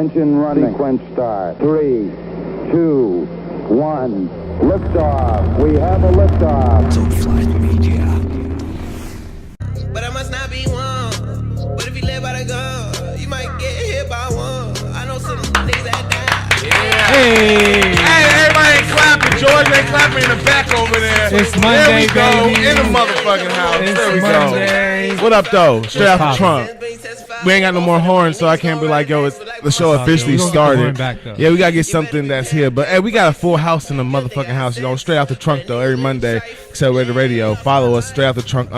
engine running. Sequence start. 3, 2, 1. Liftoff. We have a liftoff. So fly media. But I must not be one. But if you live by the gun, you might get hit by one. I know some niggas that die. Yeah. Hey, everybody ain't clapping. George ain't clapping in the back over there. It's Monday, there we go, baby. in the motherfucking house. It's there we Monday. go. What up, though? Straight out the trunk. We ain't got no more horns, so I can't be like, yo, the show officially started. Yeah, we gotta get something that's here. But hey, we got a full house in the motherfucking house. You know, straight out the trunk though, every Monday, Accelerate Radio. Follow us, straight out the trunk _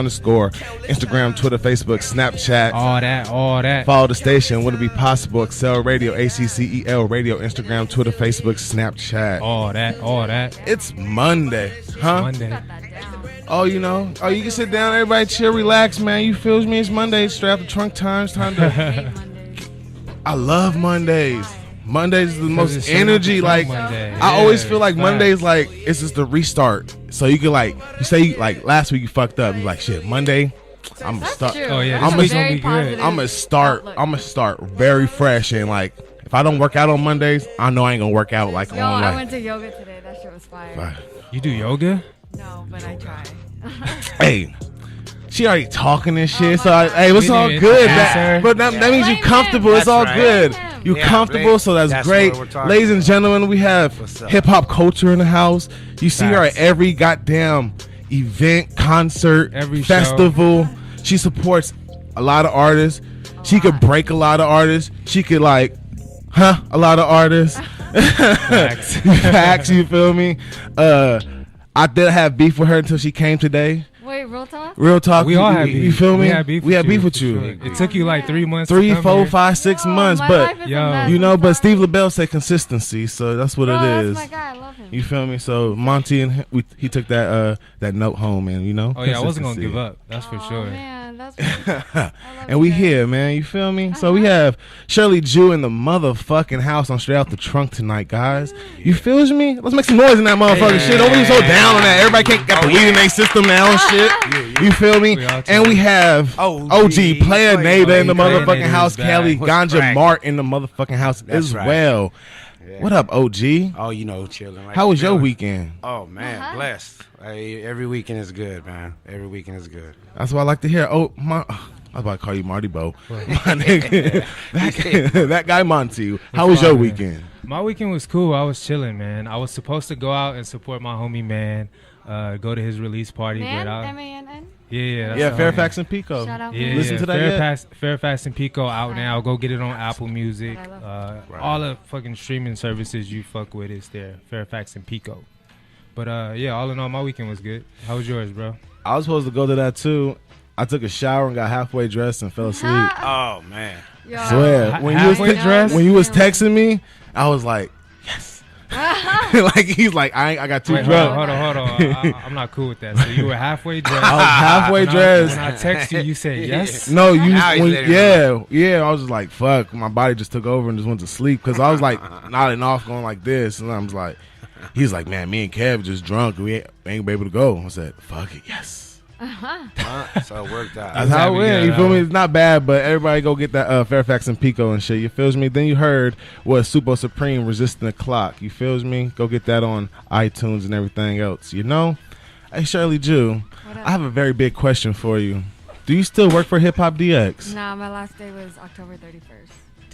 Instagram, Twitter, Facebook, Snapchat. All that. Follow the station. Would it be possible? Excel Radio, ACCEL Radio, Instagram, Twitter, Facebook, Snapchat. All that. It's Monday, huh? Monday. Oh, you know, you can sit down, everybody chill, relax, man. You feel me? It's Monday, straight out the trunk time. It's time to. I love Mondays. Mondays is the most energy. Like Monday. I always feel like Mondays, like it's just the restart. So you can you say like last week you fucked up. You're like shit. Monday, I'm gonna start. Oh yeah, I'm this gonna be good. I'm gonna start very fresh and like if I don't work out on Mondays, I know I ain't gonna work out like on like. I went to yoga today. That shit was fire. You do yoga? No, but I try. Hey, she already talking and shit. So hey, it's all good. That means you comfortable. It's all good. You comfortable, so that's great. Ladies and gentlemen, we have hip hop culture in the house. You see her at every goddamn event, concert, every festival. She supports a lot of artists. She could break a lot of artists. She could a lot of artists. Facts, you feel me? I did have beef with her until she came today. Wait, real talk? Real talk. We all had beef. You feel me? We had beef with you. Sure. It took you like 3 months. 3, 4, 5, 6 months, but but Steve LaBelle said consistency, so that's what it is. That's my guy. I love him. You feel me? So Monty and he took that note home, and you know. Oh yeah, I wasn't gonna give up. That's for sure. Man, that's and we here, man. You feel me? So we have Shirley Jew in the motherfucking house on Straight Out the Trunk tonight, guys. You feel me? Let's make some noise in that motherfucking shit. Don't be so down on that. Everybody can't got the weed in their system now and shit. You feel me? And we have OG Player Nada in the motherfucking house. Kelly Ganja Mart in the motherfucking house as well. Yeah. What up, OG? Oh, you know, chilling. How was your weekend? Oh, man, blessed. Every weekend is good, man. Every weekend is good. That's what I like to hear. I was about to call you Marty Bo. My nigga, that guy Monty. How was your weekend? My weekend was cool. I was chilling, man. I was supposed to go out and support my homie, man. Go to his release party. M-A-N-N? Yeah, Fairfax and Pico. Shout out, yeah, listen to that. Fairfax and Pico out now. Go get it on Apple Music. All the fucking streaming services you fuck with is there. Fairfax and Pico. But all in all, my weekend was good. How was yours, bro? I was supposed to go to that too. I took a shower and got halfway dressed and fell asleep. Oh man! Swear, when you was texting me, I was like, yes. Like he's like, I got too drunk. Hold on. I'm not cool with that. So you were halfway dressed. I was halfway dressed. When I text you, you said yes. No, yeah. I was just like, fuck. My body just took over and just went to sleep because I was like nodding off, going like this, and I was like, he's like, man, me and Kev just drunk. We ain't gonna be able to go. I said, fuck it, yes. So it worked out. That's how it went. You feel me? It's not bad, but everybody go get that Fairfax and Pico and shit. You feels me? Then you heard what Super Supreme Resisting the Clock. You feels me? Go get that on iTunes and everything else. You know? Hey, Shirley Jew, I have a very big question for you. Do you still work for Hiphop DX? Nah, my last day was October 31st.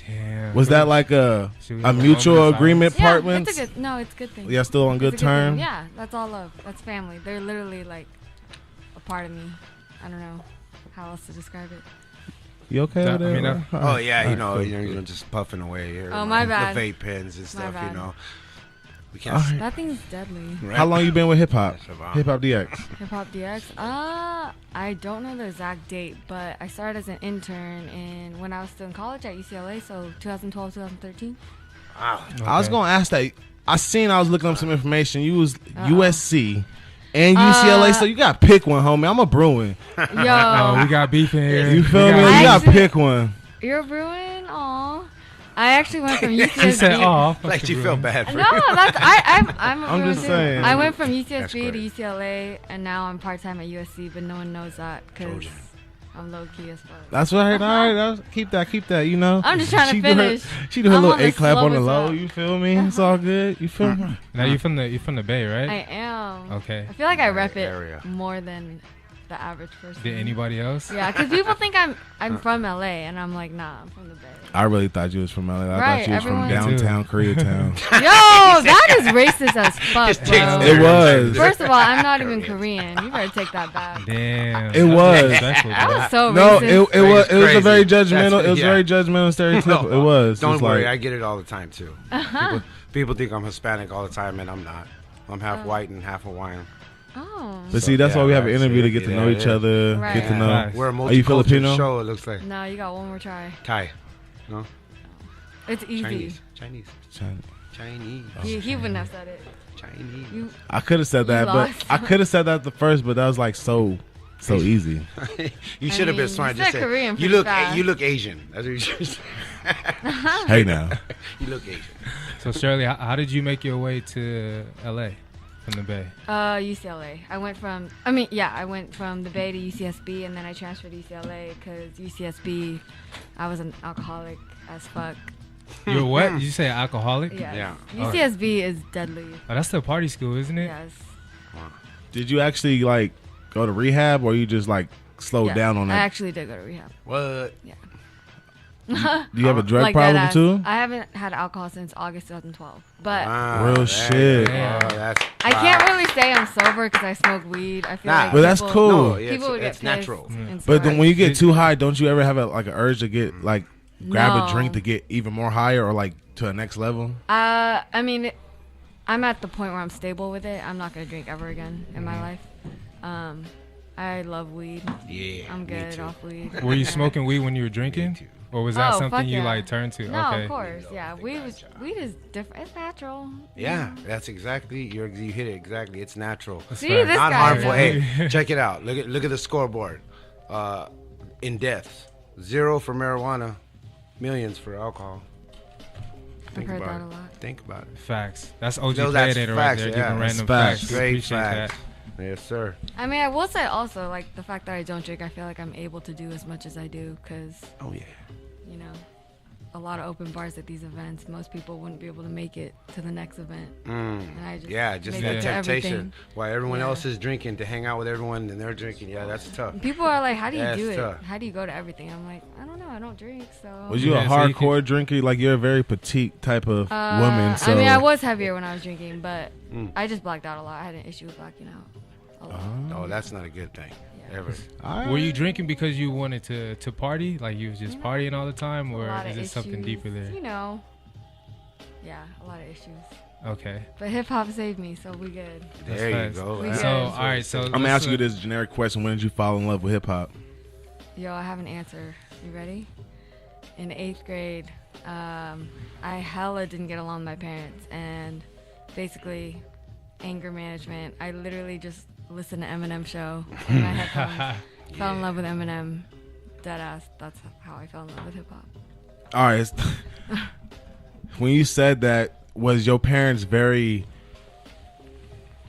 Damn. Was that like a mutual agreement apartment? It's a good thing. Yeah, still on good terms? Yeah, that's all love. That's family. They're literally like a part of me. I don't know how else to describe it. You okay over there? Oh yeah, you know, just puffing away here. Oh, my bad. The vape pens and stuff, you know. We can't. Right. That thing's deadly. Right. How long you been with Hip Hop? Hiphop DX. Hiphop DX. I don't know the exact date, but I started as an intern when I was still in college at UCLA, so 2012, 2013. Wow. Okay. I was gonna ask that. I was looking up some information. You was USC and UCLA, so you gotta pick one, homie. I'm a Bruin. Yo, we got beef in here. You feel me? You gotta pick one. You're a Bruin? Aw. I actually went from UCSB. She said, "Oh, like you feel bad for no, that's I'm. I'm just saying. I went from UCSB to UCLA, and now I'm part time at USC, but no one knows that because I'm low key as fuck. That's right. All right, keep that. You know. I'm just trying to finish. She do her little on the A clap on the low. slowest You feel me? It's all good. You feel me? Now you from the Bay, right? I am. Okay. I feel like I rep it Area. more than the average person. Did anybody else? Yeah, because people think I'm from LA, and I'm like, nah, I'm from the Bay. I really thought you was from LA. I Right, thought you was from everyone- downtown Koreatown. Yo, that is racist as fuck, bro. It was. First of all, I'm not even Korean. You better take that back. Damn. It was. That was so No, racist. it was a Crazy. very judgmental. That's- It was yeah. very judgmental, stereotypical. It was. Don't It's worry, like- I get it all the time too. People think I'm Hispanic all the time, and I'm not. I'm half white and half Hawaiian. Oh. But see, that's why we have an interview to get to know each other, Right. get to Yeah. know. Nice. We're a Are you multicultural Filipino? show. It looks like No, you got one more try. Thai, no, It's easy. Chinese. He wouldn't have said it. Chinese. You, I could have said that, but lost. I could have said that at the first, but that was like so easy. You should have mean, been smart. you Just said say Korean you pretty look. fast. You look Asian. That's what you should say. Hey now, You look Asian. So Shirley, how did you make your way to LA from the Bay? UCLA. I went from the Bay to UCSB, and then I transferred to UCLA because UCSB, I was an alcoholic as fuck. You're what? Did you say alcoholic? Yes. Yeah. UCSB is deadly. Oh, that's the party school, isn't it? Yes. did you actually like go to rehab, or you just like slowed Yeah, down on I that? actually did go to rehab. What? Do you have a drug Like problem deadass. too? I haven't had alcohol since August 2012. But Wow, Real there shit. you go. That's I can't really say I'm sober because I smoke weed. I feel Nah. like But that's people- cool. No, yeah, People would get it's pissed natural. and But then stuff. when you get too high, don't you ever have like an urge to get like grab No. a drink to get even more higher or like to a next level? I mean, I'm at the point where I'm stable with it. I'm not gonna drink ever again in my life. I love weed. Yeah. I'm me good too. off weed. Were you smoking weed when you were drinking, or was that Oh, something fuck you yeah. like turned to? No, Okay. of course, yeah. Weed is different. It's natural. Yeah, that's exactly. You hit it exactly. It's natural. See fair. this Not guy. harmful. really- Hey, check it out. Look at the scoreboard. In deaths, 0 for marijuana, millions for alcohol. I've heard about that it. a lot. Think about it. Facts. That's OG No, that's Predator facts, right there, yeah. giving That's random facts. facts. Straight Appreciate facts. that. Yes, sir. I mean, I will say also, like, the fact that I don't drink, I feel like I'm able to do as much as I do because, Oh yeah. you know, a lot of open bars at these events, most people wouldn't be able to make it to the next event. And I just Yeah, just make that it to temptation. everything. While everyone Yeah. else is drinking, to hang out with everyone and they're drinking. Yeah, that's tough. People are like, how do you Yeah, do it's it? tough. How do you go to everything? I'm like, I don't know. I don't drink, so. Was you a Yeah, so you hardcore drinker? Like you're a very petite type of woman. So I mean, I was heavier when I was drinking, but I just blacked out a lot. I had an issue with blacking out a lot. No, that's not a good thing. Ever. Were you drinking because you wanted to party? Like you was just partying all the time, A or lot is of it something issues, deeper there? You know. Yeah, a lot of issues. Okay. But hip hop saved me, so we good. There you facts. go. We That's good. So what all right, so I'm gonna ask you this generic question: when did you fall in love with hip hop? Yo, I have an answer. You ready? In 8th grade, I hella didn't get along with my parents, and basically, anger management. I literally just listened to Eminem show in my headphones. Fell in love with Eminem. Deadass. That's how I fell in love with hip hop. All right. When you said that, was your parents very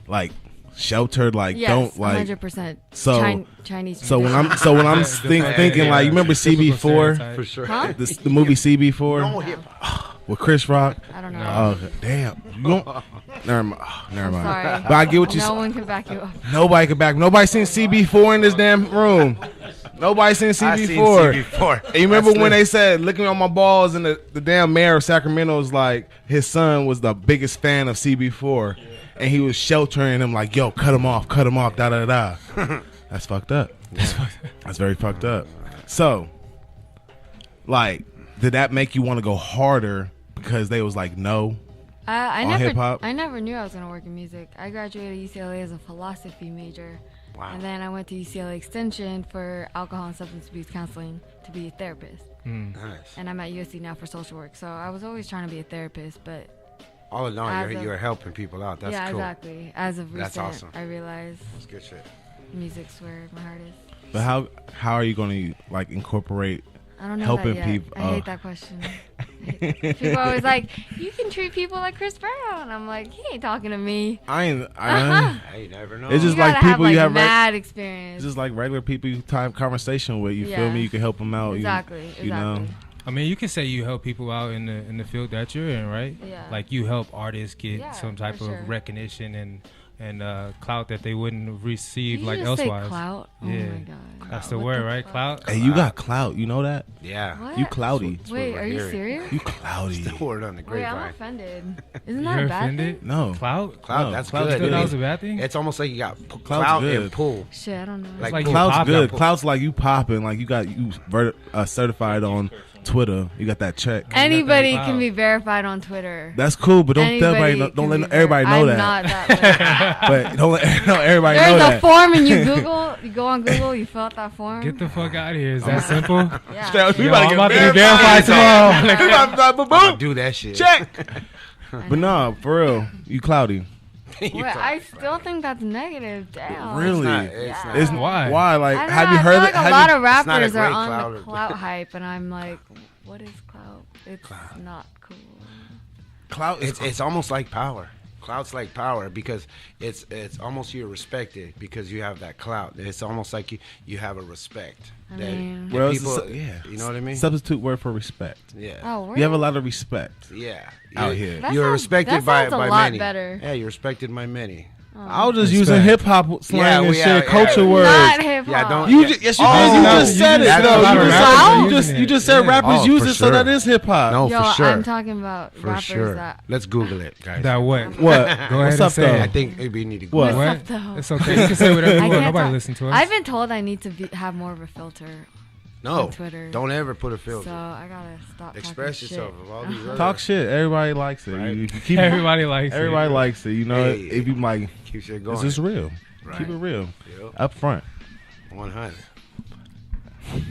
like sheltered? Like Yes, don't like. 100%. So- Chinese. So when tradition. I'm The thinking like, you remember typical CB4? stereotype. For sure. Huh? The movie CB4 with Chris Rock. I don't know. Oh damn! You don't, never mind. Never mind. Sorry. But I get what you. No one can back you up. Nobody can back. Nobody seen CB4 in this damn room. Nobody seen I seen CB4. CB4. And you remember That's when lit. they said, looking on my balls, and the damn mayor of Sacramento was like, his son was the biggest fan of CB4, and he was sheltering him like, yo, cut him off, da da da. That's fucked up. That's very fucked up. So, like, did that make you want to go harder because they was like, no? I On never, hip-hop? I never knew I was gonna work in music. I graduated UCLA as a philosophy major, and then I went to UCLA Extension for alcohol and substance abuse counseling to be a therapist. Nice. And I'm at USC now for social work. So I was always trying to be a therapist, but All in all, As you're of- helping people out. That's yeah, cool. exactly. As of That's recent, awesome. I realized That's good shit. music's where my heart is. But how are you going to like incorporate I don't know helping that yet. people? I hate that question. People are always like, you can treat people like Chris Brown. I'm like, he ain't talking to me. I never know. It's just you like people have, you have mad experience. It's just like regular people you have conversation with. You feel me? You can help them out. Exactly. You know. I mean, you can say you help people out in the field that you're in, right? Yeah. Like you help artists get some type of recognition and clout that they wouldn't receive Did like you just elsewise. Say clout? Oh yeah. my god. That's the word, right? Clout. Hey, you got clout. You know that? Yeah. What? You clouty. Wait, are you serious? You clouty. It's the word on the Wait, I'm grapevine. offended. Isn't that You're a bad offended? thing? No. Clout? Clout, that's good. That was a bad thing? It's almost like you got clout and pull. Shit, I don't know. Like clout's good. Pull. Clout's like you popping. Like you got certified on Twitter. You got that check. Anybody can be verified on Twitter. That's cool, but don't let everybody know that. I'm not that way. But don't let everybody know There's that. a form and you go on Google, you fill out that form. Get the fuck out of here. Is that simple? Yeah. Yo, I'm about to be verified tomorrow. I'm gonna do that shit. Check. But no, for real, you cloudy. Wait, I still think that's negative. Damn. Really? It's not. Why? Like, I don't have know, you I heard feel it? like a Have lot you- of rappers great are on clout. the clout hype, and I'm like, what is clout? It's not cool. Clout is It's almost like power. Clout's like power because it's almost you're respected because you have that clout. It's almost like you have a respect. I that mean- Well, it's people, you know what I mean? Substitute word for respect. Yeah. Oh, really? You have a lot of respect. Yeah. Out here. That You're sounds- respected that by sounds a by lot many. better. Yeah, you're respected by many. I was just Respect. using hip hop slang and shit, culture words. Not hip hop. Yeah, don't. You yeah. just, yes, you Oh, did. You no, just said it. that's No, a lot of rappers you just said rappers Oh, use for it, so that sure. is hip hop. No, Yo, for sure. I'm talking about For rappers sure. that. Let's Google it, guys. That what? What? Go ahead What's and up, say though? it. I think we need to Google What? it. What's up, though? It's okay. You can say whatever you I want. can't Nobody talk- listen to us. I've been told I need to have more of a filter No, on Twitter. don't ever put a filter. So I gotta stop. Express talking yourself. shit. Of all these other, Talk shit. Everybody likes it. Right. You keep Everybody likes it. Everybody likes it. You know, Hey. if you like, keep shit going. is this real? Right. Keep it real. Yep. Up front. 100.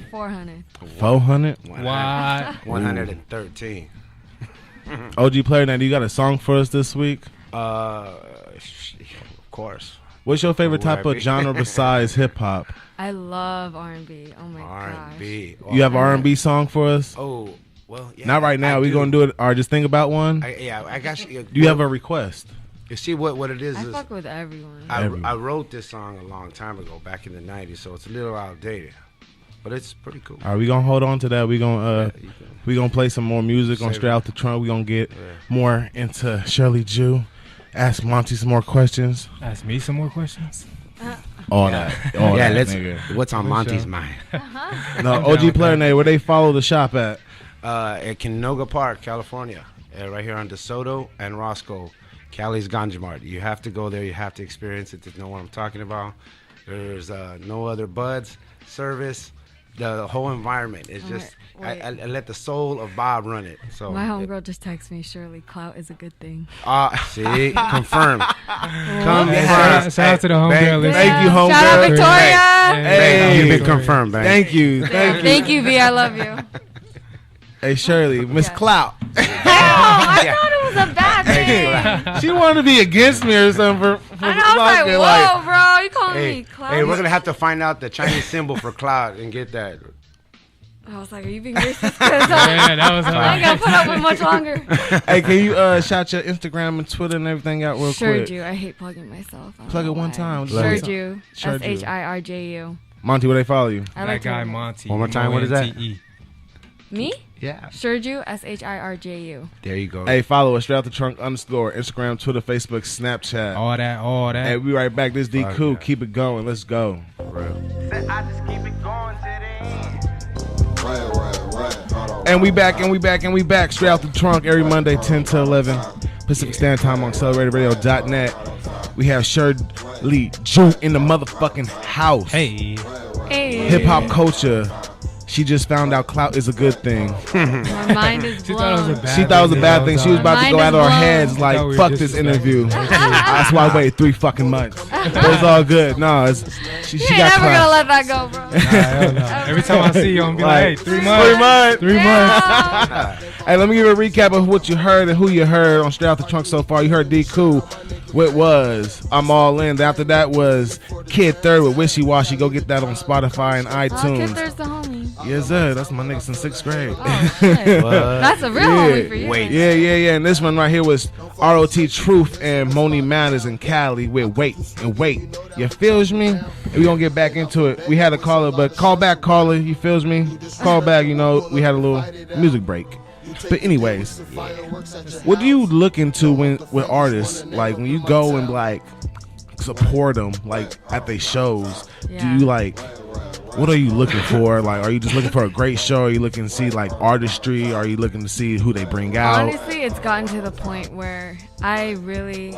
400. 400. Why? 113. OG player, now, do you got a song for us this week? Of course. What's your favorite type of R&B. genre besides hip hop? I love R&B. Oh my gosh. R&B. You have an R&B song for us? Oh, well, yeah. Not right now. I We're do. gonna do it. Or just think about one. I got you. Do you have a request? You see what it is? I is fuck with everyone. I wrote this song a long time ago, back in the 90s, so it's a little outdated. But it's pretty cool. All right, we gonna hold on to that. We gonna you can- we gonna play some more music on Save Straight it. Out the Trunk. We gonna get more into Shirley Jew. Ask Monty some more questions. Ask me some more questions. All Yeah. that. All yeah, that, let's. nigga. What's on For Monty's sure. mind? No, I'm OG down with player that. name. Where they follow the shop at? At Canoga Park, California, right here on DeSoto and Roscoe, Cali's Ganja Mart. You have to go there. You have to experience it to know what I'm talking about. There's no other buds, service. The whole environment is just. Wait. I let the soul of Bob run it. So My homegirl just texted me, Shirley, clout is a good thing. see, confirmed. Shout out to the homegirl. listening. Thank you, homegirl. Shout out Victoria. Hey. You've been confirmed, bang. Thank you. Thank you. Thank you, V. I love you. Hey, Shirley, Miss Yeah. Clout. I Yeah. thought it was a bad thing. She wanted to be against me or something for I know, I was like, fucking, whoa, bro, you calling Hey, me clout? hey, we're gonna have to find out the Chinese symbol for cloud and get that. I was like, are you being racist? Because Yeah, that was I ain't gonna put up with much longer. Hey, can you shout your Instagram and Twitter and everything out real quick? Shirju, I hate plugging myself. I don't Plug know it one why. time. Shirju, Shirju. Shirju. Monty, where they follow you? I That like guy to Monty. One more time, what is that? Monte. Me? Yeah. Shirju, Shirju. There you go. Hey, follow us, Straight Out the Trunk _ Instagram, Twitter, Facebook, Snapchat. All that. Hey, we right back. This D Fuck Cool. yeah. Keep it going. Let's go. I just keep it going to the end. And we back. Straight Out the Trunk every Monday, 10 to 11 Pacific Standard Time on CelebrateRadio.net. We have Shirley Jew in the motherfucking house. Hey. Hey. Hip hop culture. She just found out clout is a good thing. My mind is She thought it was a blown. bad She thought it was a bad thing. She was about to Mine go is out of her blown. heads like, Thought we were fuck this disrespectful. interview. That's why I waited 3 fucking months. But it's all good. No, she You ain't got never clout. gonna let that go, bro. Hell no. Every time I see you, I'm gonna be like, hey, 3 months. 3 months. 3 months. Yeah. Hey, let me give you a recap of what you heard and who you heard on Straight Out the Trunk so far. You heard D Cool. What was I'm All In. After that was Kid Third with Wishy Washy. Go get that on Spotify and Oh, kid, iTunes. there's the homie. Yes, sir. That's my nigga since 6th grade. Oh, shit. That's a real homie for you. Wait. Yeah. And this one right here was ROT Truth and Moni Matters in Cali with Wait. You feels me? And we gonna get back into it. We had a caller, but call back, caller. You feels me? Call back. You know, we had a little music break. But anyways, what do you look into with artists? Like when you go and like support them, like at their shows, do you like? What are you looking for? Like, are you just looking for a great show? Are you looking to see like artistry? Are you looking to see who they bring out? Honestly, it's gotten to the point where I really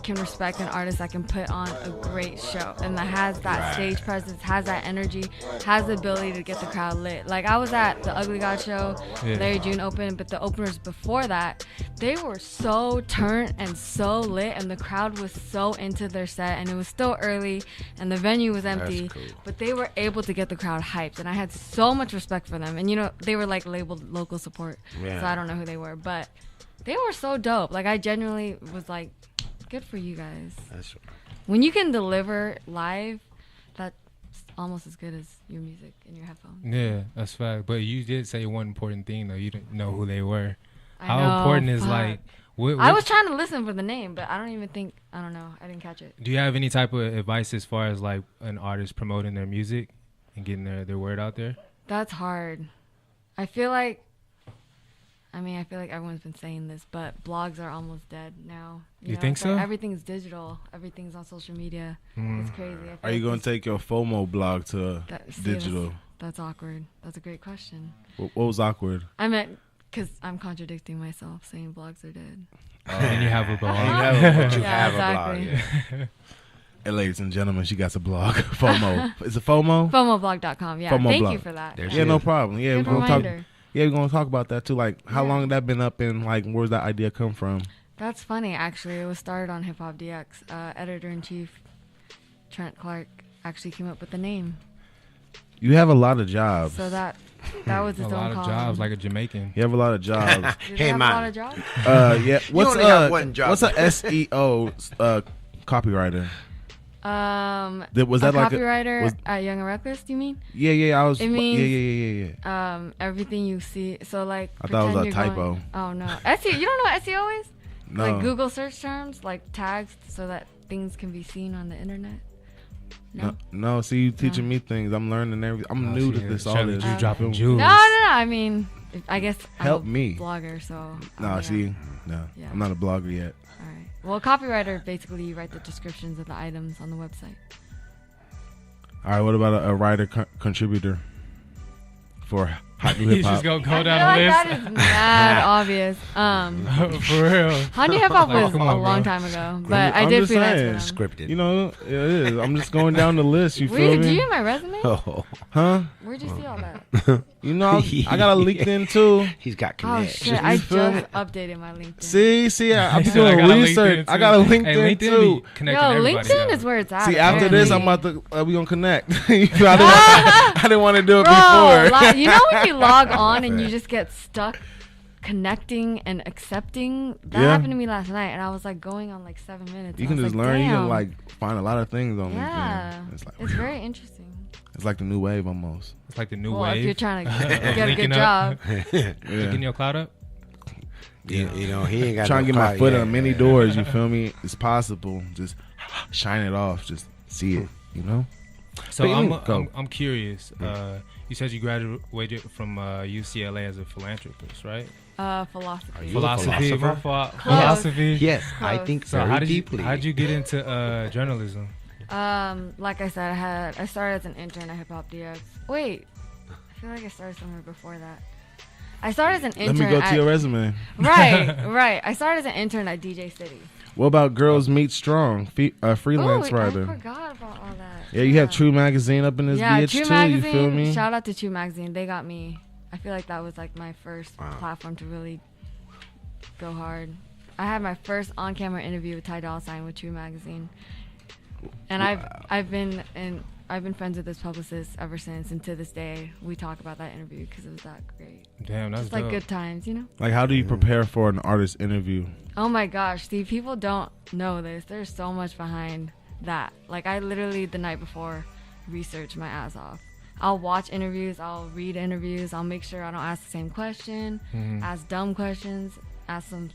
can respect an artist that can put on a great show and that has that stage presence, has that energy, has the ability to get the crowd lit. Like I was at the Ugly God show, Larry June opened, but the openers before that, they were so turned and so lit, and the crowd was so into their set, and it was still early, and the venue was empty, cool. But they were able to get the crowd hyped, and I had so much respect for them. And you know, they were like labeled local support, so I don't know who they were, but they were so dope. Like I genuinely was like, good for you guys. That's right. When you can deliver live, that's almost as good as your music in your headphones. Yeah, that's fact. But you did say one important thing though. You didn't know who they were. How important is like? What, I was trying to listen for the name, but I don't know. I didn't catch it. Do you have any type of advice as far as like an artist promoting their music and getting their word out there? That's hard. I feel like everyone's been saying this, but blogs are almost dead now. You think so? Like everything's digital. Everything's on social media. It's crazy. Are you going to take your FOMO blog to digital? That's awkward. That's a great question. What was awkward? I meant because I'm contradicting myself, saying blogs are dead. And you have a blog. You have a blog. And ladies and gentlemen, she got a blog. FOMO. Is it FOMO? FOMOblog.com. Yeah. Thank you for that. Yeah, no problem. Yeah, good reminder. We're gonna talk about that too. Like, how long had that been up, and like, where's that idea come from? That's funny, actually. It was started on Hiphop DX. Editor-in-chief Trent Clark actually came up with the name. You have a lot of jobs. So that was his own column. A lot of jobs, like a Jamaican. You have a lot of jobs. Hey, have man. A lot of jobs? Yeah. What's one job. What's a SEO copywriter? Was that like copywriter at Young and Reckless? Do you mean? Yeah. It means, yeah. Everything you see. So like, I thought it was a typo. Oh no, SEO. You don't know what SEO is? No. Like Google search terms, like tags, so that things can be seen on the internet. No. See, you teaching me things. I'm learning everything. I'm new to this. All this. You dropping jewels. No. I mean, I guess help I'm a me. blogger, so. No, see, no. Yeah. I'm not a blogger yet. All right. Well, copywriter, basically, you write the descriptions of the items on the website. All right. What about a writer contributor for Hot New Hip He's Hop? just gonna go down the list. That is mad obvious. For real. Hot New Hip Hop was a long time ago, but I did freelance for them. Scripted. You know, it is. I'm just going down the list. You feel me? Do you have my resume? Oh. Huh? Where'd you see all that? You know, I got a LinkedIn too. He's got Oh connections. shit! I just updated my LinkedIn. See, I'm doing research. I got a LinkedIn too. Yo, LinkedIn is where it's at. See, after this, I'm about to we gonna connect. I didn't want to do it before. You know when you log on and you just get stuck connecting and accepting? That happened to me last night, and I was like going on like 7 minutes. You can just learn. Damn. You can like find a lot of things on LinkedIn. Yeah, it's very interesting. It's like the new wave almost. It's like the new wave. If you're trying to get a good job. You getting your cloud up? You know, he ain't got trying to get my foot on many yeah. doors. You feel me? It's possible. Just shine it off. Just see it. You know. So I'm curious. You said you graduated from UCLA as a philanthropist, right? Philosophy. Philosophy. Yes, I think so. How did you get into journalism? Like I said, I started as an intern at Hiphop DX. Wait, I feel like I started somewhere before that. I started as an intern. Let me go to your resume. Right. I started as an intern at DJ City. What about Girls Meet Strong, freelance writer? I forgot about all that. Yeah, you have True Magazine up in this bitch True too. Magazine, You feel me? Shout out to True Magazine. They got me. I feel like that was like my first platform to really go hard. I had my first on-camera interview with Ty Dolla $ign with True Magazine, and I've been friends with this publicist ever since, and to this day we talk about that interview because it was that great. Damn, that's just like good times, you know. Like, how do you prepare for an artist interview? Oh my gosh, Steve, people don't know this. There's so much behind that. Like, I literally the night before researched my ass off. I'll watch interviews, I'll read interviews, I'll make sure I don't ask the same question, ask dumb questions, ask some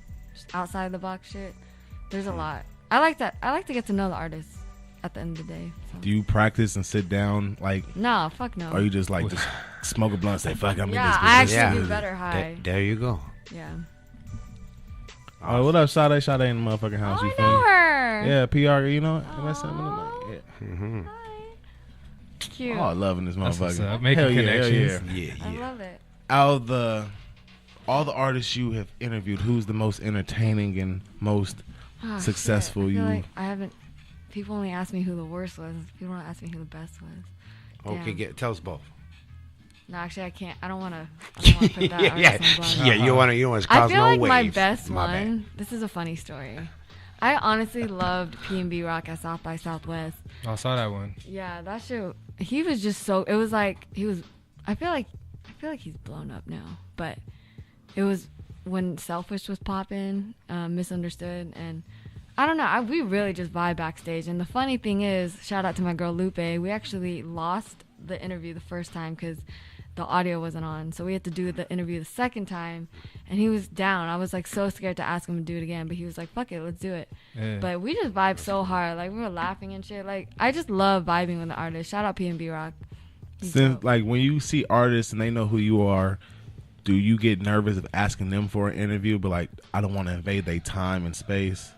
outside the box shit. There's a lot. I like that. I like to get to know the artist at the end of the day. So. Do you practice and sit down like? No, fuck no. Or you just like just smoke a blunt, say fuck, I'm in this. Yeah, I actually do better high. There you go. Yeah. Oh, what up, Sade? Sade in the motherfucking house. Oh, you I know her. Yeah, PR. You know, Aww. yeah. Hi. Cute. Oh, I loving this motherfucker. Making connections. Yeah. I love it. Out of all the artists you have interviewed, who's the most entertaining and most successful? Shit. I feel like I haven't. People only ask me who the worst was. People don't ask me who the best was. Okay, tell us both. No, actually, I can't. I don't want to put that artist on blast. Yeah, you want to cause I feel no like waves. my best My one. bad. This is a funny story. I honestly loved P&B Rock at South by Southwest. I saw that one. Yeah, that shit. He was just so. It was like he was. I feel like he's blown up now, but it was when Selfish was popping, Misunderstood, and I don't know. We really just vibe backstage. And the funny thing is, shout out to my girl Lupe. We actually lost the interview the first time because the audio wasn't on, so we had to do the interview the second time, and he was down. I was like so scared to ask him to do it again, but he was like, fuck it, let's do it. Yeah. But we just vibed so hard. Like, we were laughing and shit. Like, I just love vibing with the artists. Shout out P&B Rock. Since, like, when you see artists and they know who you are, do you get nervous of asking them for an interview, but like, I don't want to invade their time and space?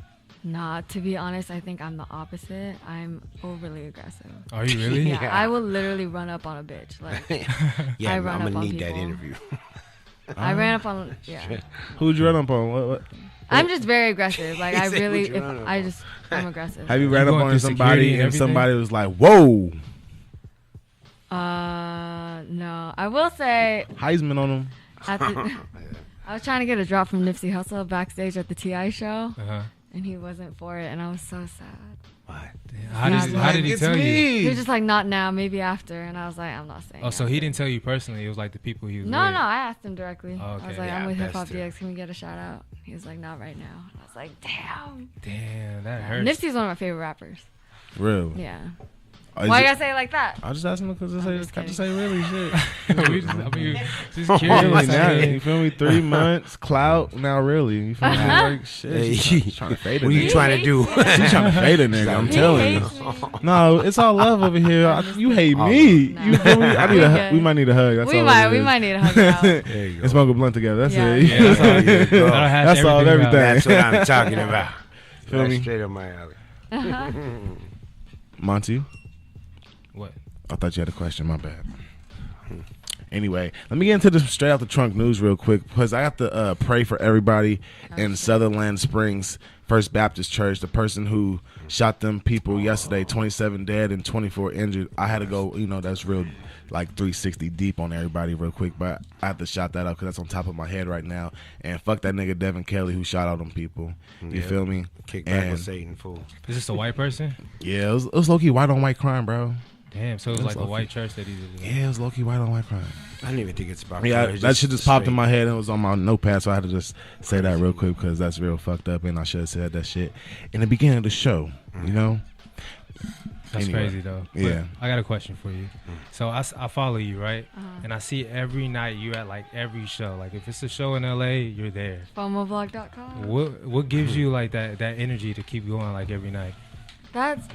Nah, to be honest, I think I'm the opposite. I'm overly aggressive. Are you really? Yeah, I will literally run up on a bitch. Like, yeah, I run I'm up gonna on need people. that interview. I ran up on, yeah. Who'd you run up on? What? I'm just very aggressive. Like, I said, really, "Who'd you run up on?" I'm aggressive. Have you ran You up going on through somebody security and and everything? somebody was like, whoa, No. I will say, Heisman on them? I was trying to get a drop from Nipsey Hussle backstage at the T.I. show, Uh-huh. and he wasn't for it, and I was so sad. What? How did he tell you? He was just like, not now, maybe after, and I was like, I'm not saying. Oh, so after. he didn't tell you personally. It was like the people he was No, with. I asked him directly. Oh, okay. I was like, Yeah, I'm with Hip Hop best to. DX. Can we get a shout out? He was like, not right now. I was like, damn. Damn, that hurts. Nipsey's one of my favorite rappers. Real? Yeah. Is Why it- you gotta say it like that? I just asked him because I'm I just got to kidding. say really shit. Just Really, curious. now, you feel me? 3 months, clout, now really. You feel me? Like, shit, she's trying to fade it. What are you trying to do? She's trying to fade a nigga, I'm He telling you. hates me. No, it's all love over here. You hate Oh, me. no. You feel me? I need We a good. we might need a hug. That's We all might it is. need to hug it out. There you And smoke a blunt together. That's Yeah. it. Yeah, that's all good, bro. That'll hash That's all, everything out. everything. That's what I'm talking about. Feel Right me? straight up my alley. Monty, What? I thought you had a question. My bad. Anyway, let me get into this straight out the trunk news real quick because I have to pray for everybody in Sutherland Springs First Baptist Church. The person who shot them people yesterday, 27 dead and 24 injured. I had to go, that's real, like 360 deep on everybody real quick, but I have to shout that out because that's on top of my head right now. And fuck that nigga Devin Kelly who shot all them people. You feel me? Kick back And with Satan, fool. Is this a white person? yeah, it was low-key white on white crime, bro. Damn, so it was That's like a lucky. white church that he was in. Yeah, it was low-key white on white crime. I don't even think it's about Yeah, color, that shit just popped in straight. my head and it was on my notepad, so I had to just say that real quick because that's real fucked up, and I should have said that shit in the beginning of the show. You know? That's Anyway, crazy though. But yeah. I got a question for you. So I follow you, right? Uh-huh. And I see every night you at like every show. Like if it's a show in LA, you're there. FOMOvlog.com. What gives you like that energy to keep going like every night? That's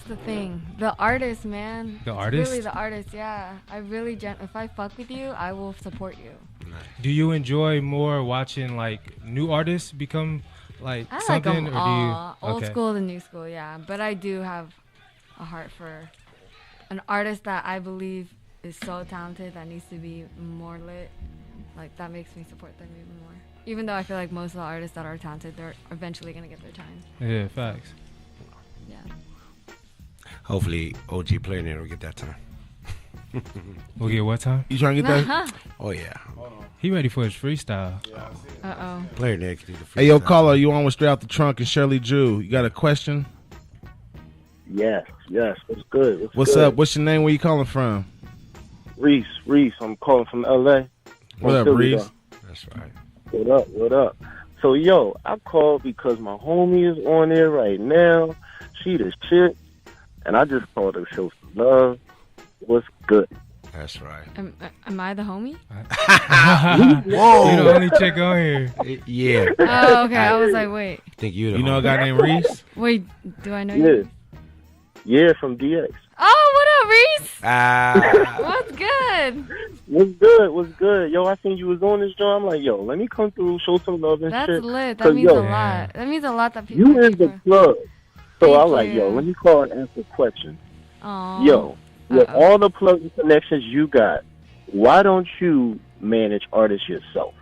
the thing. The artist, man. The It's artist? really the artist, yeah. I really, if I fuck with you, I will support you. Do you enjoy more watching like new artists become like I like something, them or all. do you? Old school to new school, yeah. But I do have a heart for an artist that I believe is so talented that needs to be more lit. Like, that makes me support them even more. Even though I feel like most of the artists that are talented, they're eventually going to get their time. Yeah, facts. Yeah. Hopefully, OG Player will get that time. We'll get what time? You trying to get that? Oh, yeah. He ready for his freestyle. Uh-oh. Player can do the Hey, yo, freestyle. caller, you on with Straight Out the Trunk and Shirley Drew. You got a question? Yes. What's good? What's good? up? What's your name? Where you calling from? Reese. I'm calling from L.A. What up, Philly, Reese? That's right. though. What up? So, yo, I called because my homie is on there right now. She the shit. And I just called to show some love. What's good? That's right. Am I the homie? Whoa. You're the only chick on here. Yeah. Oh, okay. I was like, wait. I think you know a guy named Reese? Wait, do I know you? Yeah, from DX. Oh, what up, Reese? What's good? What's good? Yo, I seen you was on this joint. I'm like, yo, let me come through, show some love and shit. That's lit. That means a lot. That means a lot that people. You is the plug. So I'm like, yo, let me call and ask a question. Aww. Yo, with all the plug and connections you got, why don't you manage artists yourself?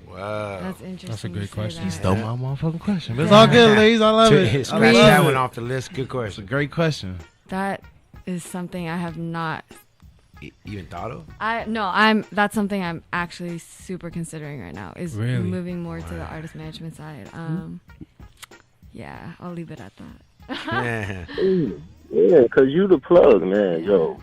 Wow. That's interesting. That's a great question. He stole my motherfucking question. But it's all good, ladies. I love it. Scratch that one off the list. Good question. It's a great question. That is something I have not even thought of. That's something I'm actually super considering right now. Is really? Moving more to the artist management side. Yeah, I'll leave it at that. Yeah, because you the plug, man. Yo,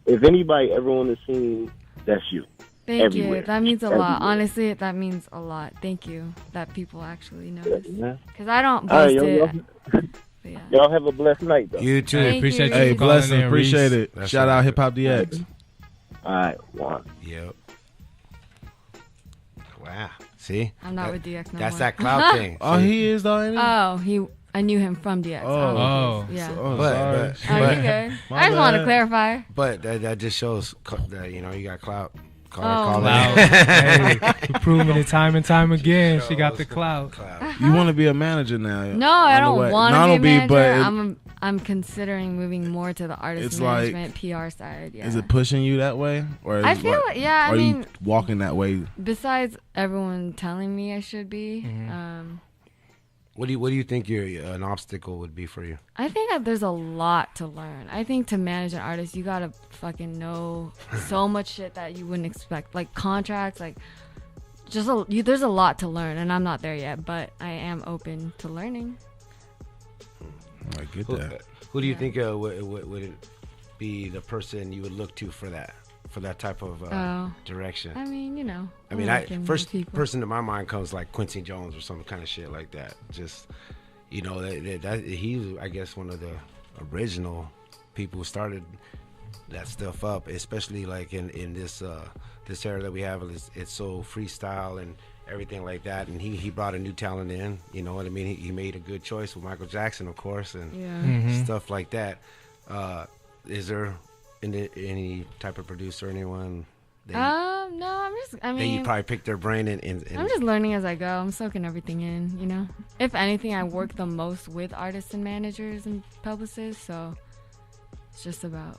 if anybody ever on the scene, that's you. Thank everywhere. you. That means a lot. Honestly, that means a lot. Thank you that people actually notice. Because I don't boast it. Yeah. Y'all have a blessed night, though. You too. Appreciate you. Hey, blessings. In, appreciate it. That's Shout right. out Hip Hop DX. All right, one. Yep. Wow. See? I'm not with DX no That's more. that cloud thing. Oh, he is though, ain't he? Oh, I knew him from DX. Yeah. But you good. I just want to clarify. But that just shows that, you got clout. Clout. Hey, proving it time and time again. She got the clout. You want to be a manager now? No, I don't want to be a manager. But I'm considering moving more to the artist management PR side. Yeah. Is it pushing you that way, or I feel I mean, you walking that way? Besides everyone telling me I should be. What do you think an obstacle would be for you? I think that there's a lot to learn. I think to manage an artist, you gotta fucking know so much shit that you wouldn't expect, like contracts, like there's a lot to learn, and I'm not there yet, but I am open to learning. I get that. Who do you think would it be the person you would look to for that type of direction? I mean, first person to my mind comes like Quincy Jones or some kind of shit like that. Just, that he's, I guess, one of the original people who started that stuff up, especially like in this era that we have. It's so freestyle and everything like that, and he brought a new talent in. You know what I mean? He made a good choice with Michael Jackson, of course, and stuff like that. Is there any type of producer, anyone? No, I mean, you probably pick their brain and I'm just learning as I go. I'm soaking everything in, If anything, I work the most with artists and managers and publicists, so it's just about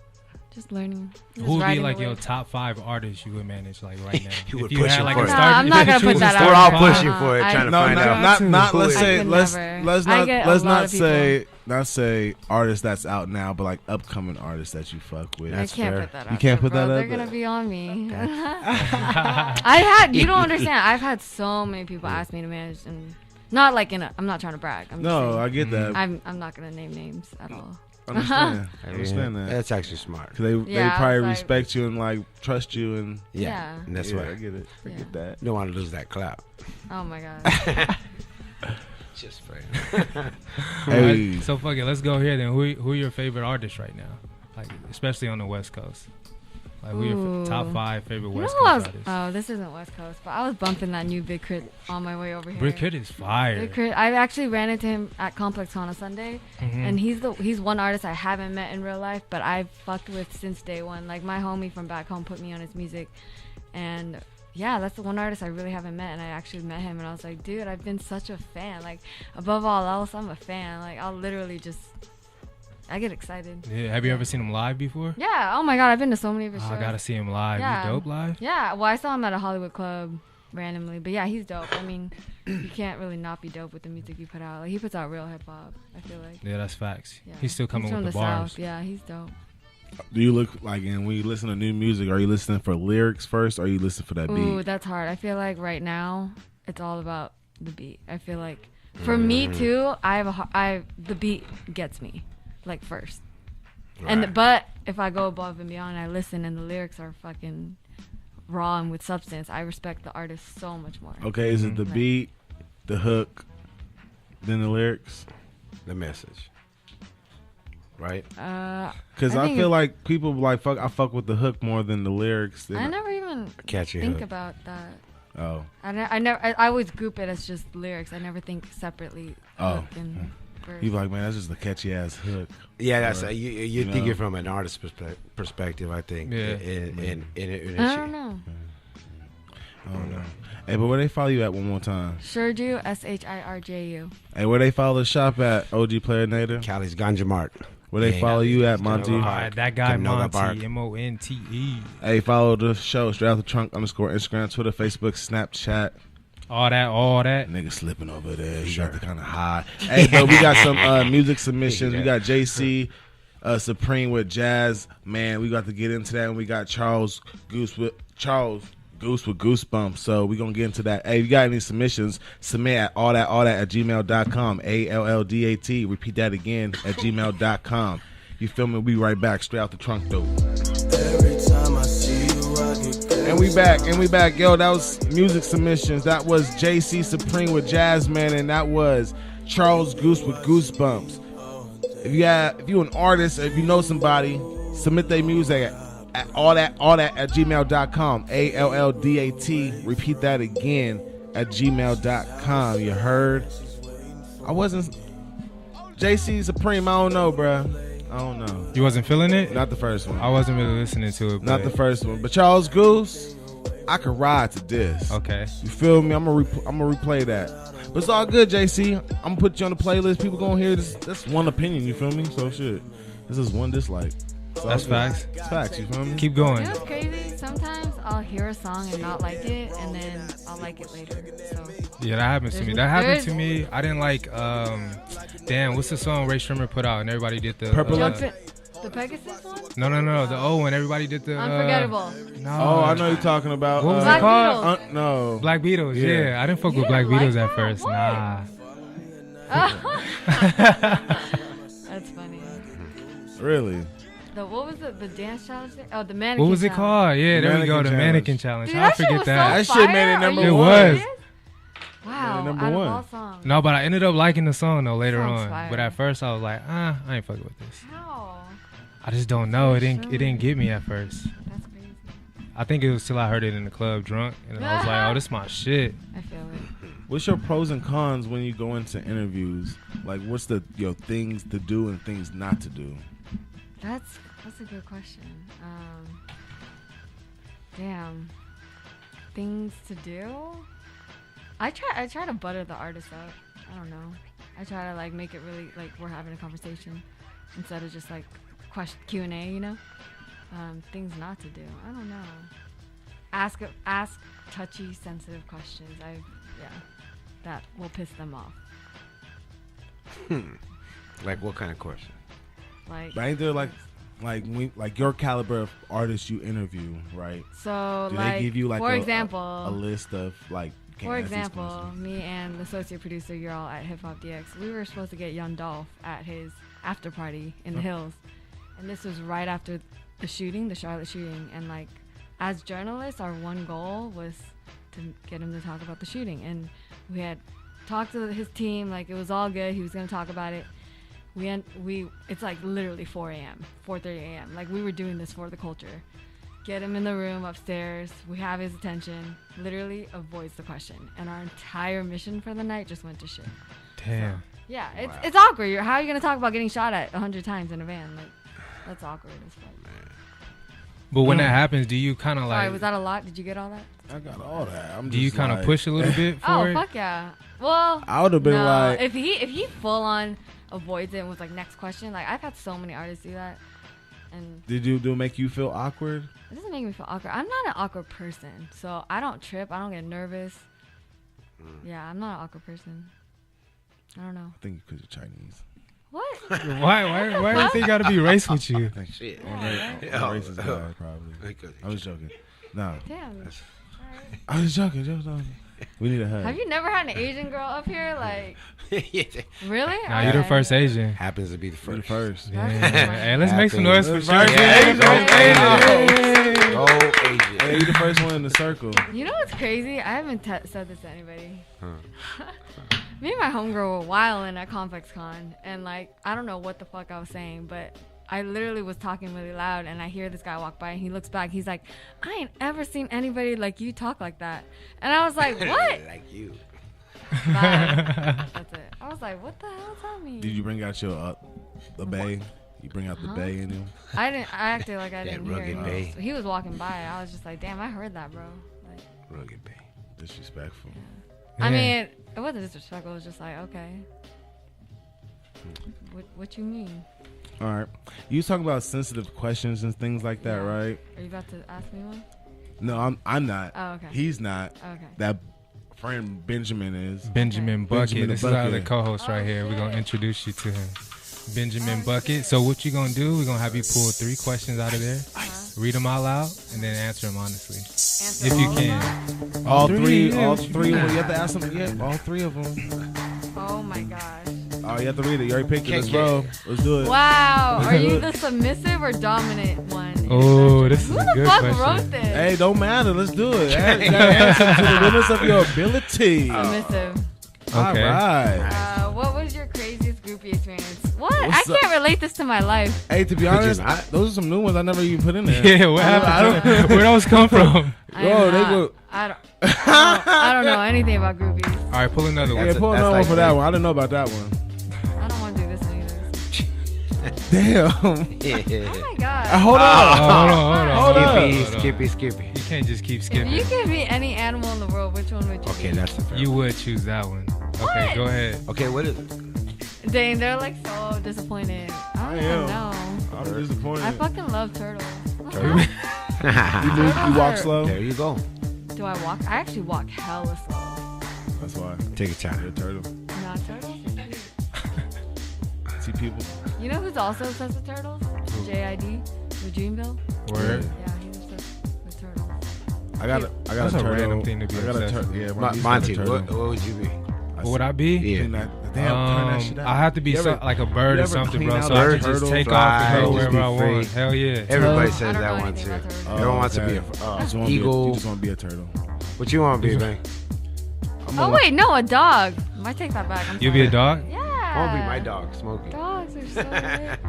learning. Who would be like your top 5 artists you would manage like right now? You would push like for it. I'm not gonna put that out. We're all pushing for it, trying to find out. Not let's say artists that's out now, but like upcoming artists that you fuck with. I can't put that out. You can't put that out. They're gonna be on me. You don't understand. I've had so many people ask me to manage, and not like I'm not trying to brag. I get that. I'm not gonna name names at all. I understand that. That's actually smart. Cause they probably respect you and like trust you and and that's why I get it. I get that. Don't want to lose that clout. Oh my god. Just playing. Hey. So fuck it. Let's go here then. Who are your favorite artists right now? Like especially on the West Coast. Like who your top 5 favorite West Coast artists? Oh, this isn't West Coast, but I was bumping that new Big Crit on my way over here. Big Crit is fire. Big Crit, I actually ran into him at Complex on a Sunday, and he's one artist I haven't met in real life, but I've fucked with since day one. Like my homie from back home put me on his music, and yeah, that's the one artist I really haven't met, and I actually met him, and I was like, dude, I've been such a fan. Like above all else, I'm a fan. Like I'll literally I get excited. Yeah, have you ever seen him live before? Yeah. Oh my god, I've been to so many of his shows. I gotta see him live. Yeah. He's dope live? Yeah. Well, I saw him at a Hollywood club randomly, but yeah, he's dope. I mean, you can't really not be dope with the music you put out. Like he puts out real hip hop, I feel like. Yeah, that's facts. Yeah. He's still coming from with the South. bars. Yeah, he's dope. Do you look like, and when you listen to new music, are you listening for lyrics first, or are you listening for that beat? Ooh, that's hard. I feel like right now it's all about the beat. I feel like for me too, the beat gets me like first. Right. But if I go above and beyond, I listen, and the lyrics are fucking raw and with substance. I respect the artist so much more. Okay, is it the beat, the hook, then the lyrics, the message? right? Because I feel like people like fuck. I fuck with the hook more than the lyrics. I never even think about that. Oh. I always group it as just lyrics. I never think separately. Hook and verse. You like, man, that's just a catchy ass hook. Yeah, that's you think it from an artist perspective. I think. Yeah. I don't know. I don't know. Hey, but where they follow you at one more time? Shirju, SHIRJU. Hey, where they follow the shop at? OG Player Nader. Cali's Ganja Mart. Where they follow you at, Monty? That guy Monty, Monte. Hey, follow the show straight out the trunk _ Instagram, Twitter, Facebook, Snapchat. All that. Nigga slipping over there. He got the kind of high. Hey, but we got some music submissions. We got JC Supreme with Jazz. Man, we got to get into that. And we got Charles Goose with Goosebumps. So we're going to get into that. Hey, if you got any submissions, submit at all that at gmail.com. ALLDAT. Repeat that again at gmail.com. You feel me? We'll be right back. Straight out the trunk, though. Every time I see you, I get crazy. And we back. Yo, that was music submissions. That was JC Supreme with Jazzman, and that was Charles Goose with Goosebumps. If you're an artist, or if you know somebody, submit their music at all that at gmail.com. ALLDAT. Repeat that again at gmail.com. You heard? I wasn't JC Supreme. I don't know, bruh. I don't know. You wasn't feeling it? Not the first one. I wasn't really listening to it. Not the first one. But Charles Goose, I could ride to this. Okay. You feel me? I'm gonna replay that. But it's all good, JC. I'm gonna put you on the playlist. People gonna hear this. That's one opinion. You feel me? So shit. This is one dislike. That's facts. It's facts. You feel me? Keep going. You know what's crazy? Sometimes I'll hear a song and not like it, and then I'll like it later. So yeah, that happens to me. That happened to me. I didn't like. Damn, what's the song Ray Shrimmer put out and everybody did the Purple. The Pegasus one? No. The old one. Everybody did the Unforgettable. No. Oh, I know you're talking about. What was Black it called? Beatles. No. Black Beatles. Yeah, I didn't fuck with Black Beatles at first. What? Nah. That's funny. Really? What was it? The dance challenge? Oh, the mannequin. What was it challenge. called? Yeah, there we go. The Mannequin mannequin challenge. Dude, I that shit forget was that. so That shit fire. made it Are number you one. serious? Made Wow, it number out of one. all songs. No, but I ended up liking the song though later Sounds on. fire. But at first I was like, I ain't fucking with this. How? I just don't know. It didn't get me at first. That's crazy. I think it was till I heard it in the club drunk, and I was like, oh, this is my shit. I feel it. What's your pros and cons when you go into interviews? Like, what's your things to do and things not to do? That's a good question. Damn. Things to do? I try to butter the artist up. I don't know. I try to like make it really like we're having a conversation instead of just like Q&A, you know? Things not to do. I don't know. Ask touchy, sensitive questions. That will piss them off. Like what kind of question? Like, But ain't there like your caliber of artists you interview, right? so Do like they give you like for a example, list of like? can't for ask these example, questions? me and the associate producer, you're all at Hiphop DX. We were supposed to get Young Dolph at his after party in the hills, and this was right after the shooting, the Charlotte shooting. And like, as journalists, our one goal was to get him to talk about the shooting, and we had talked to his team. Like, it was all good. He was gonna talk about it. It's like literally 4 a.m., 4:30 a.m. Like, we were doing this for the culture. Get him in the room upstairs. We have his attention. Literally avoids the question, and our entire mission for the night just went to shit. Damn. Yeah, it's awkward. How are you gonna talk about getting shot at 100 times in a van? Like, that's awkward as fuck. But when that happens, do you kind of Sorry, like? was that a lot? Did you get all that? I got all that. Do you kind of push a little bit for Oh, it? fuck yeah. Well, I would have been no, like, if he full on avoids it and was like, next question. Like, I've had so many artists do that, and do it make you feel awkward? it doesn't make me feel awkward. I'm not an awkward person, so I don't trip. I don't get nervous. Yeah, I'm not an awkward person. I don't know. I think because you're Chinese. What? Why everything got to be race with you? Shit. I'm a racist guy, probably. I was joking. No, Damn. I was joking. We need a hug. Have you never had an Asian girl up here? Like, really? Nah, you're the first Asian. Happens to be the You're first. the first. Yeah. Hey, let's make some noise for First Shirley. Asian. Go Asian. Hey, you the first one in the circle. You know what's crazy? I haven't said this to anybody. Me Me and my homegirl were wilding at Complex Con, and like I don't know what the fuck I was saying, but I literally was talking really loud, and I hear this guy walk by, and he looks back. He's like, "I ain't ever seen anybody like you talk like that," and I was like, "What?" Like you. That's it. I was like, "What the hell does that mean?" Did you bring out your the bay? You bring out the bay in him? I didn't. I acted like I didn't hear rugged him. bay. So he was walking by. I was just like, "Damn, I heard that, bro." Like, Rugged bay. Disrespectful. yeah. I mean, it wasn't disrespectful. It was just like, okay. What you mean? All right. You was talking about sensitive questions and things like that, right? Are you about to ask me one? No, I'm not. Oh, okay. He's not. Okay. That friend Benjamin is. Benjamin Bucket. Benjamin This Bucket. is our other co-host right here. We're going to introduce you to him. Benjamin Bucket. So what you going to do, we're going to have you pull 3 questions out of there. Read them out loud and then answer them honestly. Answer If you all of can. them? All three. yeah, All what you 3. mean? You have to ask them. Yeah, all 3 of them. Oh my gosh. Oh, you have to read it. You already picked it. Let's roll. Let's do it. Wow. Are you the submissive or dominant one? Oh, this is Who a the good fuck question. wrote this? Hey, don't matter. Let's do it. You gotta answer to the limits of your ability. Submissive. All Okay. right. What was your craziest groupie experience? What? What's I can't relate this to my life. Hey, to be honest, not? those are some new ones I never even put in there. Yeah, what happened? Where those come from? Bro, they go. I don't know anything about groupies. All right, pull another one. Yeah, pull that's another one like for that that. one. I didn't know about that one. I don't want to do this either. Damn. Oh my god. Hold on. Hold on. Skippy. You can't just keep If skipping. you could be any animal in the world, which one would you Okay, be? that's the fair. You would choose that one. Okay, What? go ahead. Okay, what is it? Dang, they're like so disappointed. I don't I am. even know. I'm disappointed. I fucking love turtles. You walk slow? There you go. Do I walk? I actually walk hella slow. That's why. Take a time. You're a turtle. Nah, turtles are cute. See people? You know who's also obsessed with turtles? JID, the Dreamville. Word. Yeah, he's obsessed with turtles. I got That's a a turtle. random thing to be I got a obsessed turtle. with. Yeah, Monty, turtle. what would you be? What would I be? Yeah. Clean that- Damn, turn that shit out. I have to be You ever- like a bird you or ever something, clean bro. out So a I could turtle, just take fly, off and go just wherever be I want. free. Hell yeah. Everybody I says don't know that one anything too. about turtles. Everyone wants to be okay. a You just wanna eagle. you just want to be a turtle. What you want to be, man? Oh wait, no, a dog. I take that back. I'm You be a sorry. dog? Yeah. I want to be my dog, Smokey. Dogs are so lit.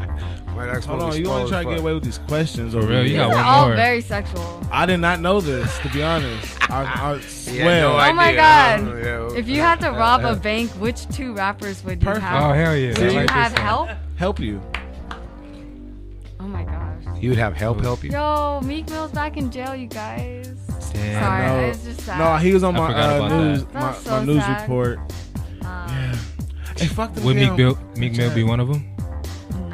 My dog, Hold Smokey. on, you want to try to get away with these questions For over real, you here. got They're one all more. very sexual. I did not know this, to be honest. I swear. no Oh my idea. god. Yeah. If you had to rob a bank, which 2 rappers would you Perfect. Oh, have? hell yeah. Would I you like have this one. help? Help you. Oh my gosh. You would have help you. Yo, Meek Mill's back in jail, you guys. Damn. Sorry, No. it's just sad. No, he was on I my forgot about news, that. my, That's my so news sad. report. Um, Hey, fuck them. Would Meek damn- Mill be one of them?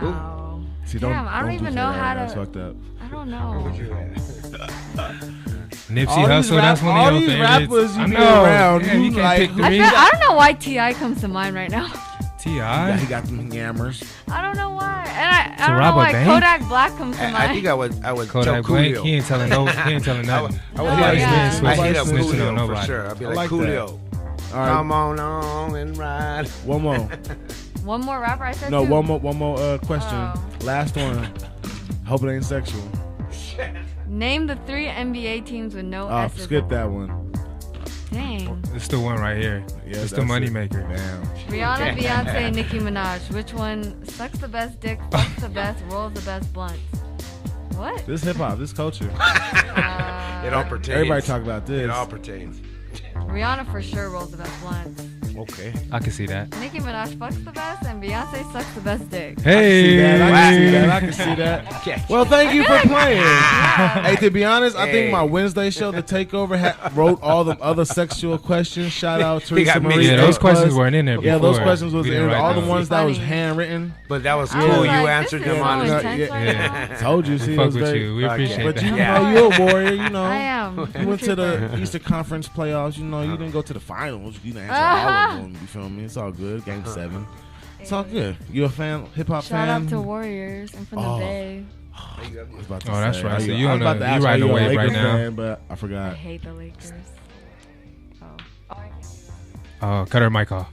No. See, Damn, I don't do even shit know like how that. That's to. fucked up. I don't know. Nipsey All these Hussle, that's one all of your these favorites. rappers you I be know. around, Damn, you you can't like- pick I 3. don't know why T.I. comes to mind right now. T.I.? Yeah, he got them yammers. I don't know why. And I To don't rob know a why bank? Kodak Black comes to mind. I think I would tell Kodak Blank, Coolio. he ain't telling nothing. I would Oh, hit yeah. up, I hit up Snitching on Coolio for nobody. sure. I'd be I like, like Coolio, All right, come on and ride. one more. One more rapper I said No, two. one more question. Oh. Last one. Hope it ain't sexual. Name the 3 NBA teams with no S's. Skip that one. Dang. It's the one right here. Yeah, It's the that's money it. maker. Damn. Rihanna, Beyonce, Nicki Minaj. Which one sucks the best dick, fucks the best, rolls the best blunts? What? This hip hop, this culture. It all pertains. Everybody talk about this. It all pertains. Rihanna for sure rolls the best blunts. Okay. I can see that. Nicki Minaj fucks the best, and Beyonce sucks the best dick. Hey! I can see that. Well, thank you for playing. Hey, to be honest, I think my Wednesday show, The Takeover, wrote all the other sexual questions. Shout out to They got Teresa mixed Marie. Yeah, those questions weren't in there before. Yeah, those questions was We didn't in write all the those. ones that was Funny. handwritten. But that was I cool. was You like, answered this them is so honestly. intense Yeah. right Yeah. now. Told you, see, it Fuck was with very, you. We Okay. appreciate But that. you Yeah. know, you're a warrior. You know, I am. you went to the Eastern Conference playoffs. You know, you didn't go to the finals. You didn't answer all of them. You feel me? It's all good. Game 7. It's all good. You a fan? Hip hop fan? Shout out to Warriors. I'm from the Bay. I was about to Oh, that's say, right. are So you you I was on about the- to you ask, riding are the you a wave right Lakers now. fan, but I I forgot. hate the Lakers. Cut her mic off.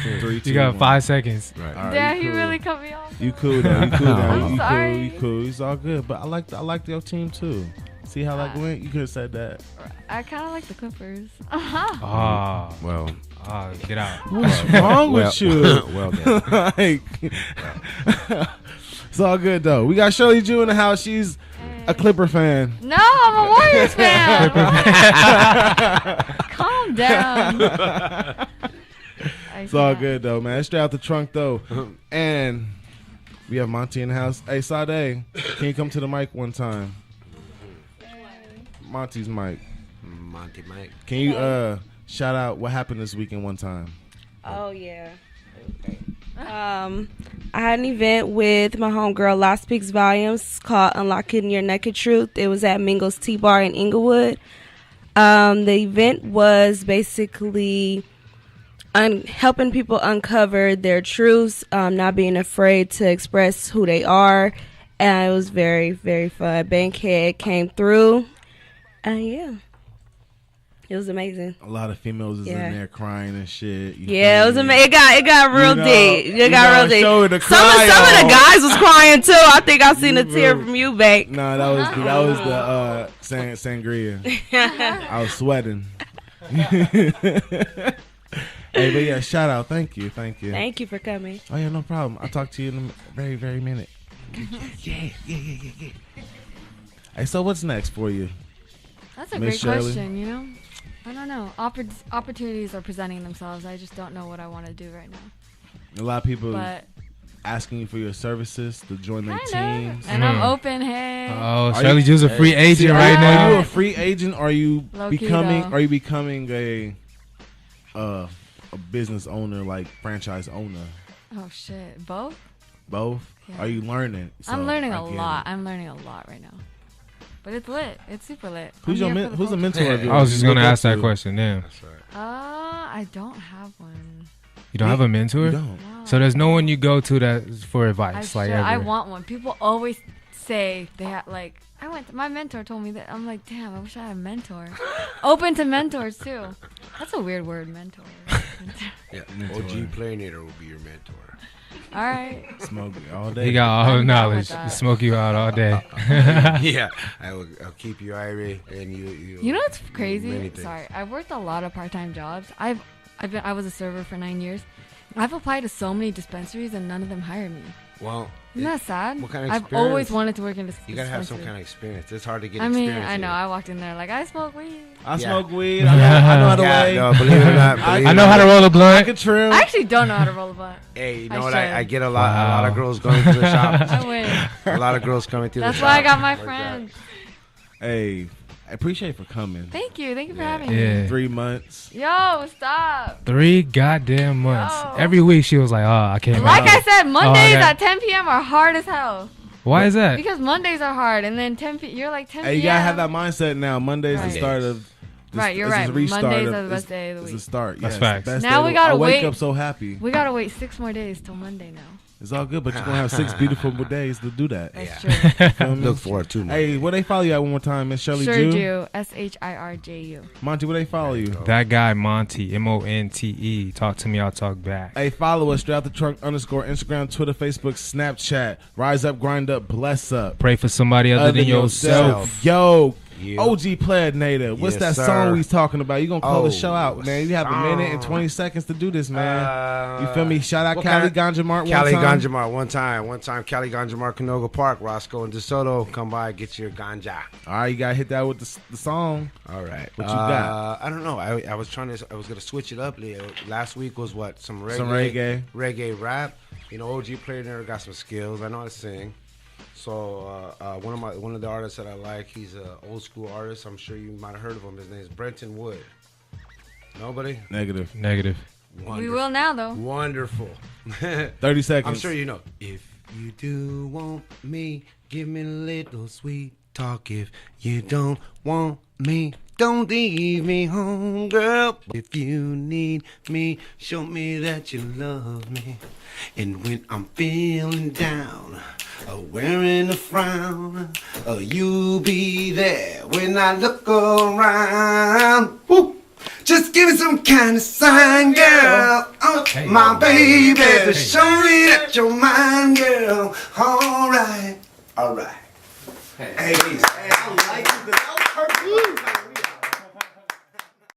3, 2, You got 1. 5 seconds. All right, Damn, you he cool. really cut me off. You cool though. You cool though. I'm You sorry. cool. You cool. It's all good. But I like your team too. See how that went? You could have said that. I kind of like the Clippers. Ah, Well, get out. What's wrong with you? well then. Like, it's all good though. We got Shirley Jew in the house. She's a Clipper fan. No, I'm a Warriors fan. Calm down. It's all good though, man. Straight out the trunk though. And we have Monty in the house. Hey, Sade, can you come to the mic one time? Monty's mic. Monty Mike. Can you shout out what happened this weekend one time? Oh yeah. I had an event with my homegirl Lost Peaks Volumes called Unlocking Your Naked Truth. It was at Mingo's Tea Bar in Inglewood. The event was basically helping people uncover their truths, not being afraid to express who they are. And it was very, very fun. Bankhead came through. Yeah. It was amazing. A lot of females is in there crying and shit. Yeah, it was amazing. It got real deep. It got real deep. Some of the guys was crying too. I think I seen a tear from you, back. No, that was the sangria. I was sweating. Hey, but yeah, shout out. Thank you. Thank you for coming. Oh yeah, no problem. I'll talk to you in a very, very minute. Yeah. Hey, so what's next for you? That's a Miss great Shirley? question, you know? I don't know. Opportunities are presenting themselves. I just don't know what I want to do right now. A lot of people But asking you for your services to join their kind teams. of. And I'm open, hey. Oh, Shirley Jew's a free agent right Are now. you a free agent? Or are you Low-key, becoming? though. Are you becoming a business owner, like franchise owner? Oh, shit. Both? Both? Yeah. Are you learning? I'm learning a I get lot. it. I'm learning a lot right now. But it's lit. It's super lit. Who's I'm your here for the who's the culture. mentor of yours? I was just going to You look ask up that to? question, damn. I don't have one. You don't have a mentor? You don't. No. So there's no one you go to that for I advice, like should. I ever. want one. People always say they have, like, my mentor told me that. I'm like, damn, I wish I had a mentor. Open to mentors, too. That's a weird word, mentor. Yeah, OG Playnator will be your mentor. All right. Smoke all day. He got all the I'm down with knowledge. that. He smoke you out all day. Yeah, I'll keep you irate and you. You know what's many crazy? things. Sorry, I've worked a lot of part-time jobs. I was a server for 9 years. I've applied to so many dispensaries and none of them hired me. Well, Isn't that sad? what kind of I've experience? always wanted to work in a You gotta have some kind of experience. It's hard to get I mean, experience. I know. in. I walked in there like, I smoke weed. I Yeah. smoke weed. I know how to wait. No, believe it or not. I know how to roll a I blunt. can trim. I actually don't know how to roll a blunt. Hey, you I know what? should. I get a lot of Wow. girls going to the shop. I win. A lot of girls coming through That's the why shop. I got my like that. friends. Hey, I appreciate you for coming. Thank you for having Yeah. me. 3 months. Yo, stop. 3 goddamn months. Yo. Every week she was like, "Oh, I can't." Like make it." I said, Mondays okay. at 10 p.m. are hard as hell. Why is that? Because Mondays are hard, and then you're like 10 Hey, p.m. you gotta have that mindset now. Monday's the Right. start of. Right, you're this is right. a restart Mondays of- are the best it's- day of the It's week. a start. That's yes, facts. the best Now day we of- gotta I wake wait. up so happy. We gotta wait 6 more days till Monday now. It's all good, but you're gonna have 6 beautiful days to do that. That's Yeah. true. Feel me? Look forward to more. Hey, where they follow you at one more time, Miss Shirley Sure Jew? do. SHIRJU. Monty, where they follow you? That guy Monty, MONTE. Talk to me, I'll talk back. Hey, follow us, straight out the trunk _ Instagram, Twitter, Facebook, Snapchat. Rise up, grind up, bless up. Pray for somebody other than yourself. Yo, Yeah. OG Playnator. What's Yes, that sir. song we talking about? You gonna call the Oh, show out, man. You have a minute and 20 seconds to do this, man. You feel me? Shout out what Cali kind Ganjamart Cali one time. Ganjamart one time. Cali Ganjamart, Canoga Park, Roscoe and DeSoto. Come by, get your ganja. All right, you gotta hit that with the song. All right. What you got? I don't know. I was gonna switch it up. Last week was what? Some reggae. Some reggae. Reggae rap. You know, OG Playnator got some skills. I know how to sing. So one of the artists that I like, he's an old school artist. I'm sure you might have heard of him. His name is Brenton Wood. Nobody? Negative. Negative. Wonderful. We will now, though. Wonderful. 30 seconds. I'm sure you know. If you do want me, give me a little sweet talk. If you don't want me, don't leave me home, girl. If you need me, show me that you love me. And when I'm feeling down, wearing a frown, you be there when I look around. Woo! Just give me some kind of sign, girl. Oh, my baby, to show me that you're mine, girl. All right, all right. Hey, I like it. That was perfect.